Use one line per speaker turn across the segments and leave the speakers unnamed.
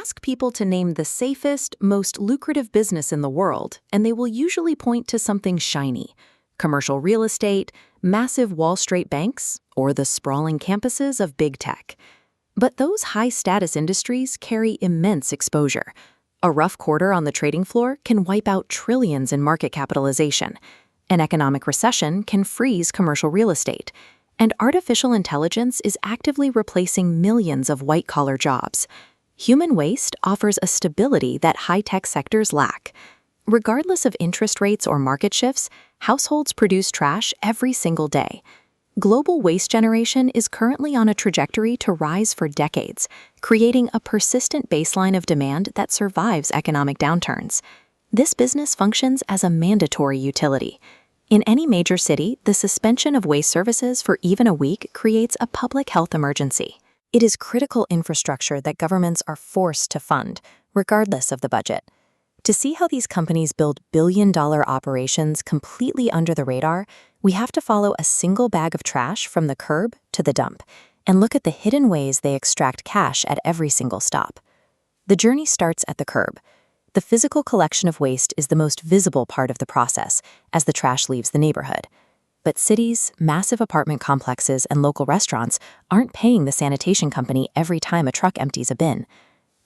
Ask people to name the safest, most lucrative business in the world, and they will usually point to something shiny: commercial real estate, massive Wall Street banks, or the sprawling campuses of big tech. But those high-status industries carry immense exposure. A rough quarter on the trading floor can wipe out trillions in market capitalization. An economic recession can freeze commercial real estate. And artificial intelligence is actively replacing millions of white-collar jobs. Human waste offers a stability that high-tech sectors lack. Regardless of interest rates or market shifts, households produce trash every single day. Global waste generation is currently on a trajectory to rise for decades, creating a persistent baseline of demand that survives economic downturns. This business functions as a mandatory utility. In any major city, the suspension of waste services for even a week creates a public health emergency. It is critical infrastructure that governments are forced to fund, regardless of the budget. To see how these companies build billion-dollar operations completely under the radar, we have to follow a single bag of trash from the curb to the dump and look at the hidden ways they extract cash at every single stop. The journey starts at the curb. The physical collection of waste is the most visible part of the process as the trash leaves the neighborhood. But cities, massive apartment complexes, and local restaurants aren't paying the sanitation company every time a truck empties a bin.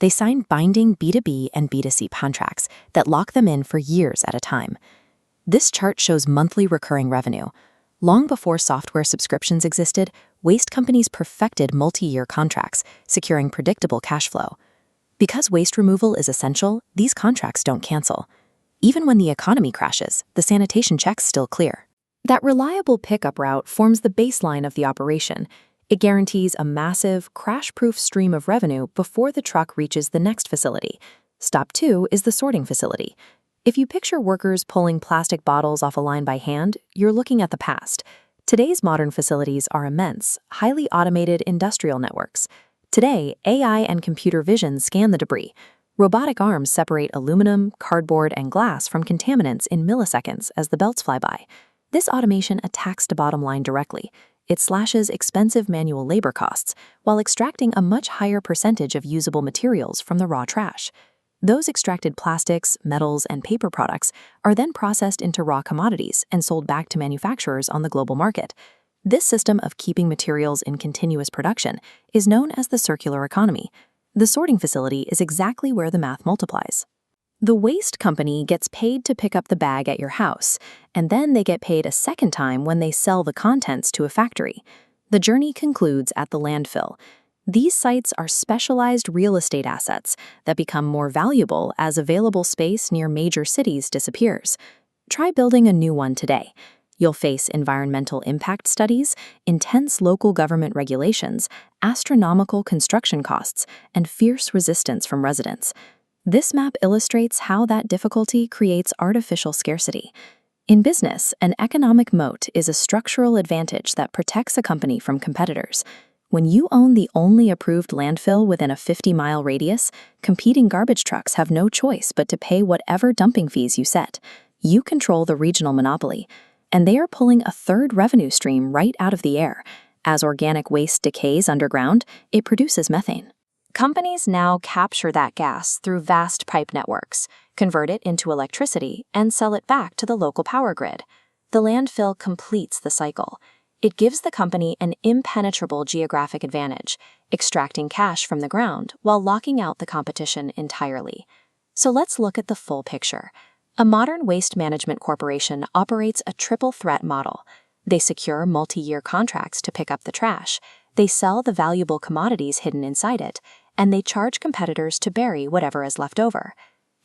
They sign binding B2B and B2C contracts that lock them in for years at a time. This chart shows monthly recurring revenue. Long before software subscriptions existed, waste companies perfected multi-year contracts, securing predictable cash flow. Because waste removal is essential, these contracts don't cancel. Even when the economy crashes, the sanitation checks still clear. That reliable pickup route forms the baseline of the operation. It guarantees a massive, crash-proof stream of revenue before the truck reaches the next facility. Stop 2 is the sorting facility. If you picture workers pulling plastic bottles off a line by hand, you're looking at the past. Today's modern facilities are immense, highly automated industrial networks. Today, AI and computer vision scan the debris. Robotic arms separate aluminum, cardboard, and glass from contaminants in milliseconds as the belts fly by. This automation attacks the bottom line directly. It slashes expensive manual labor costs while extracting a much higher percentage of usable materials from the raw trash. Those extracted plastics, metals, and paper products are then processed into raw commodities and sold back to manufacturers on the global market. This system of keeping materials in continuous production is known as the circular economy. The sorting facility is exactly where the math multiplies. The waste company gets paid to pick up the bag at your house, and then they get paid a second time when they sell the contents to a factory. The journey concludes at the landfill. These sites are specialized real estate assets that become more valuable as available space near major cities disappears. Try building a new one today. You'll face environmental impact studies, intense local government regulations, astronomical construction costs, and fierce resistance from residents. This map illustrates how that difficulty creates artificial scarcity. In business, an economic moat is a structural advantage that protects a company from competitors. When you own the only approved landfill within a 50-mile radius, competing garbage trucks have no choice but to pay whatever dumping fees you set. You control the regional monopoly, and they are pulling a third revenue stream right out of the air. As organic waste decays underground, it produces methane. Companies now capture that gas through vast pipe networks, convert it into electricity, and sell it back to the local power grid. The landfill completes the cycle. It gives the company an impenetrable geographic advantage, extracting cash from the ground while locking out the competition entirely. So let's look at the full picture. A modern waste management corporation operates a triple threat model. They secure multi-year contracts to pick up the trash, they sell the valuable commodities hidden inside it, and they charge competitors to bury whatever is left over.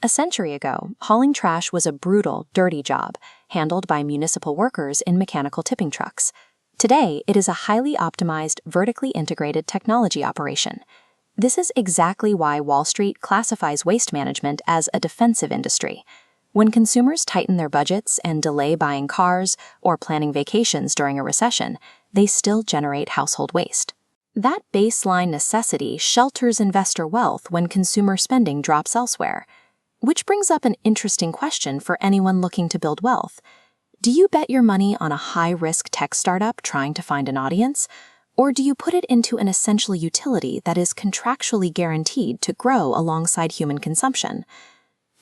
A century ago, hauling trash was a brutal, dirty job, handled by municipal workers in mechanical tipping trucks. Today, it is a highly optimized, vertically integrated technology operation. This is exactly why Wall Street classifies waste management as a defensive industry. When consumers tighten their budgets and delay buying cars or planning vacations during a recession, they still generate household waste. That baseline necessity shelters investor wealth when consumer spending drops elsewhere. Which brings up an interesting question for anyone looking to build wealth. Do you bet your money on a high-risk tech startup trying to find an audience? Or do you put it into an essential utility that is contractually guaranteed to grow alongside human consumption?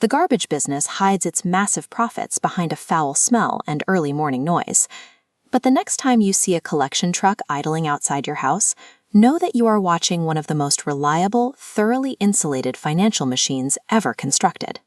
The garbage business hides its massive profits behind a foul smell and early morning noise. But the next time you see a collection truck idling outside your house, know that you are watching one of the most reliable, thoroughly insulated financial machines ever constructed.